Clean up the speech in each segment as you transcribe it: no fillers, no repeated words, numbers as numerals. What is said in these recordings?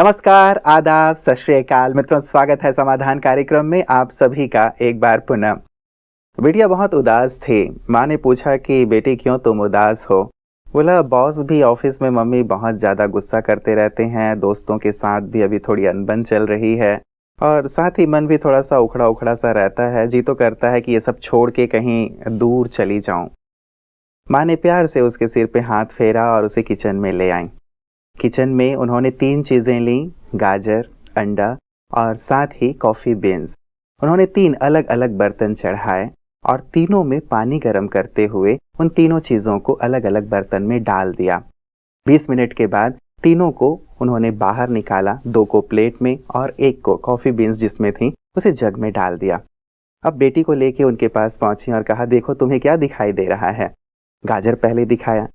नमस्कार, आदाब, सत श्री अकाल मित्रों, स्वागत है समाधान कार्यक्रम में आप सभी का एक बार पुनः। बेटियां बहुत उदास थी। माँ ने पूछा कि बेटी क्यों तुम उदास हो? बोला बॉस भी ऑफिस में मम्मी बहुत ज़्यादा गुस्सा करते रहते हैं, दोस्तों के साथ भी अभी थोड़ी अनबन चल रही है और साथ ही मन भी थोड़ा सा उखड़ा उखड़ा सा रहता है। जी तो करता है कि ये सब छोड़ के कहीं दूर चली जाऊं। माँ ने प्यार से उसके सिर पे हाथ फेरा और उसे किचन में ले आई। किचन में उन्होंने 3 चीज़ें लीं, गाजर, अंडा और साथ ही कॉफ़ी बीन्स। उन्होंने 3 अलग अलग बर्तन चढ़ाए और तीनों में पानी गर्म करते हुए उन तीनों चीज़ों को अलग अलग बर्तन में डाल दिया। 20 मिनट के बाद तीनों को उन्होंने बाहर निकाला, 2 को प्लेट में और 1 को कॉफ़ी बीन्स जिसमें थी उसे जग में डाल दिया। अब बेटी को लेके उनके पास पहुंची और कहा, देखो तुम्हें क्या दिखाई दे रहा है? गाजर पहले दिखाया।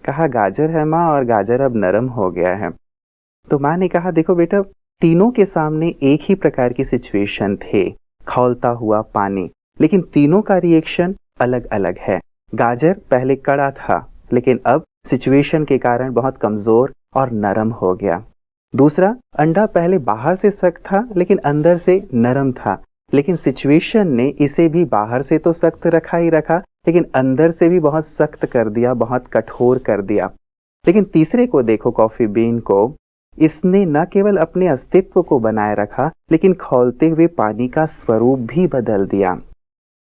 कहा गाजर है माँ, और गाजर अब नरम हो गया है। तो माँ ने कहा, देखो बेटा, तीनों के सामने एक ही प्रकार की सिचुएशन थे, खौलता हुआ पानी, लेकिन तीनों का रिएक्शन अलग अलग है। गाजर पहले कड़ा था, लेकिन अब सिचुएशन के कारण बहुत कमजोर और नरम हो गया। दूसरा, अंडा पहले बाहर से सख्त था लेकिन अंदर से नरम था, लेकिन सिचुएशन ने इसे भी बाहर से तो सख्त रखा ही रखा, लेकिन अंदर से भी बहुत सख्त कर दिया, बहुत कठोर कर दिया। लेकिन तीसरे को देखो, कॉफी बीन को, इसने न केवल अपने अस्तित्व को बनाए रखा, लेकिन खौलते हुए पानी का स्वरूप भी बदल दिया।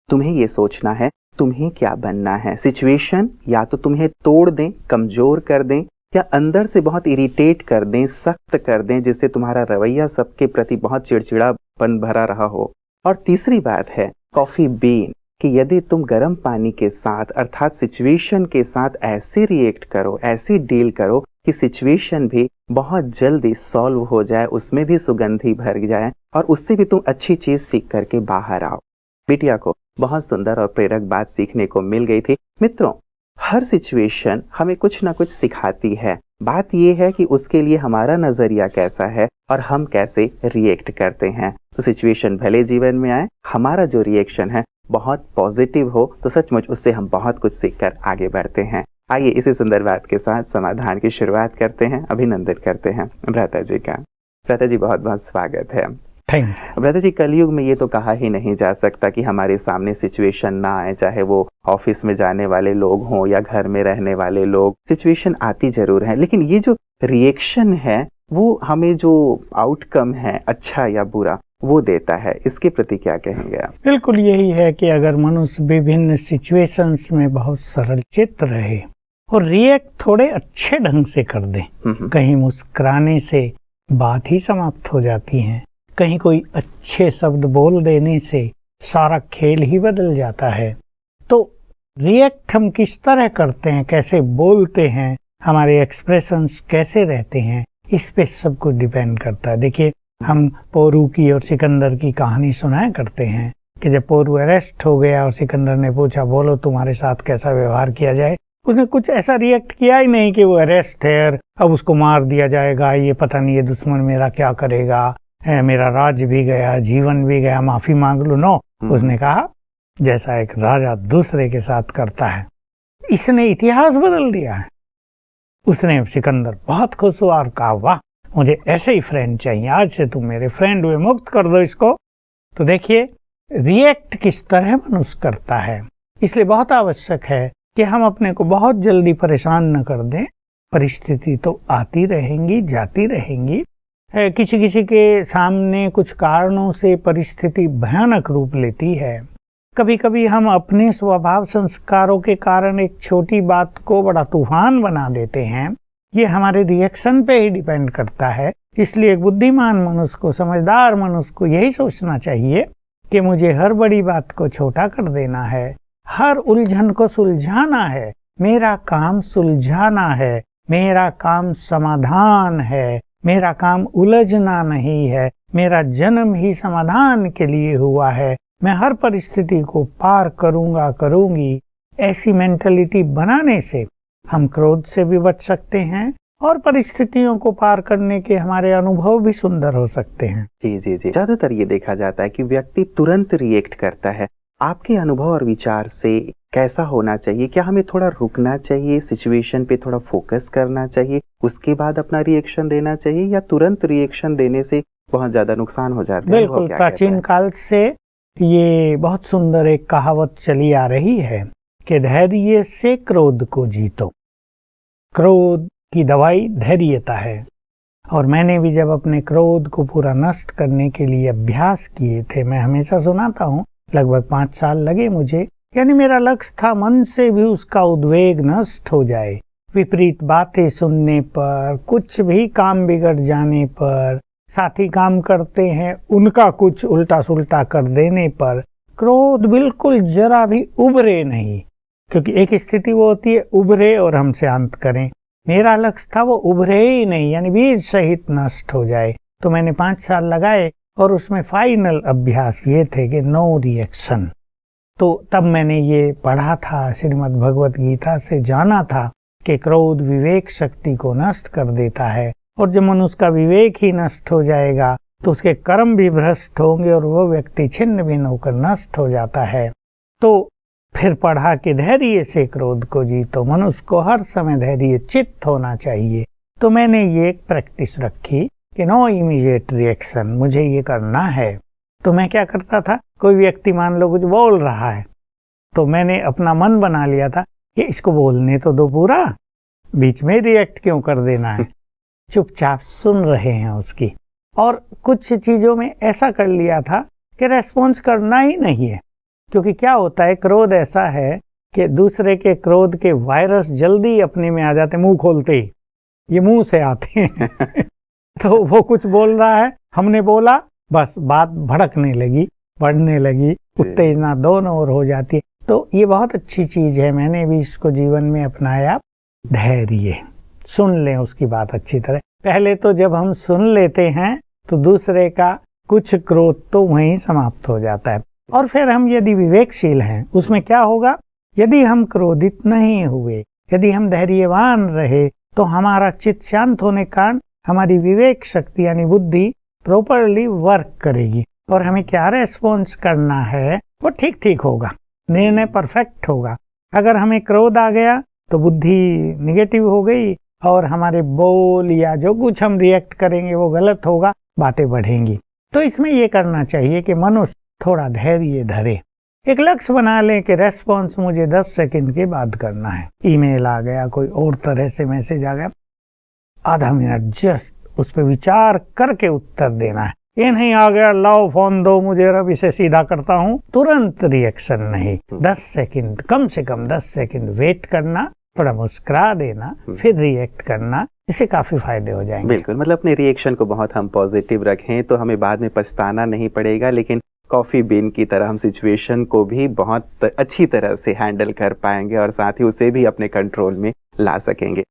तुम्हें ये सोचना है तुम्हें क्या बनना है। सिचुएशन या तो तुम्हें तोड़ दें, कमजोर कर दें, या अंदर से बहुत इरिटेट कर दें, सख्त कर दें, जिससे तुम्हारा रवैया सबके प्रति बहुत चिड़चिड़ापन भरा रहा हो। और तीसरी बात है कॉफी बीन, कि यदि तुम गर्म पानी के साथ अर्थात सिचुएशन के साथ ऐसे रिएक्ट करो, ऐसी डील करो कि सिचुएशन भी बहुत जल्दी सॉल्व हो जाए, उसमें भी सुगंधी भर जाए और उससे भी तुम अच्छी चीज सीख करके बाहर आओ। बिटिया को बहुत सुंदर और प्रेरक बात सीखने को मिल गई थी। मित्रों, हर सिचुएशन हमें कुछ ना कुछ सिखाती है। बात यह है कि उसके लिए हमारा नजरिया कैसा है और हम कैसे रिएक्ट करते हैं। तो सिचुएशन भले जीवन में आए, हमारा जो रिएक्शन है बहुत पॉजिटिव हो तो सचमुच उससे हम बहुत कुछ सीखकर आगे बढ़ते हैं। आइए इसी सुंदर बात के साथ समाधान की शुरुआत करते हैं। अभिनंदन करते हैं भ्राता जी का। भ्राता जी, बहुत बहुत स्वागत है। भ्राता जी, कलयुग में ये तो कहा ही नहीं जा सकता कि हमारे सामने सिचुएशन ना आए, चाहे वो ऑफिस में जाने वाले लोग हों या घर में रहने वाले लोग, सिचुएशन आती जरूर है, लेकिन ये जो रिएक्शन है वो हमें जो आउटकम है, अच्छा या बुरा, वो देता है। इसके प्रति क्या कहेंगे आप? बिल्कुल यही है कि अगर मनुष्य विभिन्न सिचुएशंस में बहुत सरल चित्त रहे और रिएक्ट थोड़े अच्छे ढंग से कर दे, कहीं मुस्कुराने से बात ही समाप्त हो जाती है, कहीं कोई अच्छे शब्द बोल देने से सारा खेल ही बदल जाता है। तो रिएक्ट हम किस तरह करते हैं, कैसे बोलते हैं, हमारे एक्सप्रेशंस कैसे रहते हैं, इस पे सब कुछ डिपेंड करता है। देखिए, हम पोरू की और सिकंदर की कहानी सुनाया करते हैं कि जब पोरू अरेस्ट हो गया और सिकंदर ने पूछा, बोलो तुम्हारे साथ कैसा व्यवहार किया जाए, उसने कुछ ऐसा रिएक्ट किया ही नहीं कि वो अरेस्ट है, अब उसको मार दिया जाएगा, ये पता नहीं ये दुश्मन मेरा क्या करेगा, मेरा राज्य भी गया, जीवन भी गया, माफी मांग लो। नो, उसने कहा जैसा एक राजा दूसरे के साथ करता है। इसने इतिहास बदल दिया है। उसने सिकंदर बहुत खुश हुआ और कहा, वाह, मुझे ऐसे ही फ्रेंड चाहिए, आज से तुम मेरे फ्रेंड हुए, मुक्त कर दो इसको। तो देखिए, रिएक्ट किस तरह मनुष्य करता है। इसलिए बहुत आवश्यक है कि हम अपने को बहुत जल्दी परेशान न कर दें। परिस्थिति तो आती रहेंगी, जाती रहेंगी। किसी किसी के सामने कुछ कारणों से परिस्थिति भयानक रूप लेती है। कभी कभी हम अपने स्वभाव संस्कारों के कारण एक छोटी बात को बड़ा तूफान बना देते हैं। ये हमारे रिएक्शन पे ही डिपेंड करता है। इसलिए एक बुद्धिमान मनुष्य को, समझदार मनुष्य को यही सोचना चाहिए कि मुझे हर बड़ी बात को छोटा कर देना है, हर उलझन को सुलझाना है। मेरा काम सुलझाना है, मेरा काम समाधान है, मेरा काम उलझना नहीं है, मेरा जन्म ही समाधान के लिए हुआ है, मैं हर परिस्थिति को पार करूंगा, करूंगी। ऐसी मेंटालिटी बनाने से हम क्रोध से भी बच सकते हैं और परिस्थितियों को पार करने के हमारे अनुभव भी सुंदर हो सकते हैं। जी जी जी, ज्यादातर ये देखा जाता है कि व्यक्ति तुरंत रिएक्ट करता है। आपके अनुभव और विचार से कैसा होना चाहिए? क्या हमें थोड़ा रुकना चाहिए, सिचुएशन पे थोड़ा फोकस करना चाहिए, उसके बाद अपना रिएक्शन देना चाहिए, या तुरंत रिएक्शन देने से बहुत ज़्यादा नुकसान हो जाता है? बिल्कुल, प्राचीन काल से ये बहुत सुंदर एक कहावत चली आ रही है कि धैर्य से क्रोध को जीतो। क्रोध की दवाई धैर्यता है। और मैंने भी जब अपने क्रोध को पूरा नष्ट करने के लिए अभ्यास किए थे, मैं हमेशा सुनाता हूँ, लगभग 5 साल लगे मुझे। यानी मेरा लक्ष्य था मन से भी उसका उद्वेग नष्ट हो जाए। विपरीत बातें सुनने पर, कुछ भी काम बिगड़ जाने पर, साथी काम करते हैं उनका कुछ उल्टा सुल्टा कर देने पर क्रोध बिल्कुल जरा भी उभरे नहीं। क्योंकि एक स्थिति वो होती है उभरे और हम शांत करें, मेरा लक्ष्य था वो उभरे ही नहीं, यानी बीज सहित नष्ट हो जाए। तो मैंने 5 साल लगाए और उसमें फाइनल अभ्यास ये थे कि नो रिएक्शन। तो तब मैंने ये पढ़ा था, श्रीमद् भगवत गीता से जाना था कि क्रोध विवेक शक्ति को नष्ट कर देता है, और जब मनुष्य का विवेक ही नष्ट हो जाएगा तो उसके कर्म भी भ्रष्ट होंगे और वो व्यक्ति छिन्न भिन्न होकर नष्ट हो जाता है। तो फिर पढ़ा कि धैर्य से क्रोध को जीतो, मनुष्य को हर समय धैर्य चित्त होना चाहिए। तो मैंने ये एक प्रैक्टिस रखी कि नो इमीडिएट रिएक्शन, मुझे ये करना है। तो मैं क्या करता था, कोई व्यक्ति मान लो कुछ बोल रहा है तो मैंने अपना मन बना लिया था कि इसको बोलने तो दो पूरा, बीच में रिएक्ट क्यों कर देना है, चुपचाप सुन रहे हैं उसकी। और कुछ चीजों में ऐसा कर लिया था कि रेस्पॉन्स करना ही नहीं है। क्योंकि क्या होता है, क्रोध ऐसा है कि दूसरे के क्रोध के वायरस जल्दी अपने में आ जाते, मुंह खोलते ही ये मुंह से आते हैं तो वो कुछ बोल रहा है, हमने बोला, बस बात भड़कने लगी, बढ़ने लगी, उत्तेजना दोनों ओर हो जाती है। तो ये बहुत अच्छी चीज है, मैंने भी इसको जीवन में अपनाया। धैर्य, सुन लें उसकी बात अच्छी तरह। पहले तो जब हम सुन लेते हैं तो दूसरे का कुछ क्रोध तो वहीं समाप्त हो जाता है। और फिर हम यदि विवेकशील हैं, उसमें क्या होगा, यदि हम क्रोधित नहीं हुए, यदि हम धैर्यवान रहे, तो हमारा चित्त शांत होने के कारण हमारी विवेक शक्ति यानी बुद्धि प्रॉपरली वर्क करेगी, और हमें क्या रेस्पॉन्स करना है वो ठीक ठीक होगा, निर्णय परफेक्ट होगा। अगर हमें क्रोध आ गया तो बुद्धि निगेटिव हो गई और हमारे बोल या जो कुछ हम रिएक्ट करेंगे वो गलत होगा, बातें बढ़ेंगी। तो इसमें ये करना चाहिए कि मनुष्य थोड़ा धैर्य धरे, एक लक्ष्य बना ले कि रेस्पॉन्स मुझे 10 सेकंड के बाद करना है। ईमेल आ गया, कोई और तरह से मैसेज आ गया, आधा मिनट जस्ट उस पर विचार करके उत्तर देना है। ये नहीं आ गया लाओ फोन दो मुझे, अब इसे सीधा करता हूँ, तुरंत रिएक्शन नहीं। 10 सेकंड, कम से कम 10 सेकंड वेट करना, थोड़ा मुस्कुरा देना, फिर रिएक्ट करना, इससे काफी फायदे हो जाएंगे। बिल्कुल, मतलब अपने रिएक्शन को बहुत हम पॉजिटिव रखें तो हमें बाद में पछताना नहीं पड़ेगा, लेकिन कॉफ़ी बीन की तरह हम सिचुएशन को भी बहुत अच्छी तरह से हैंडल कर पाएंगे और साथ ही उसे भी अपने कंट्रोल में ला सकेंगे।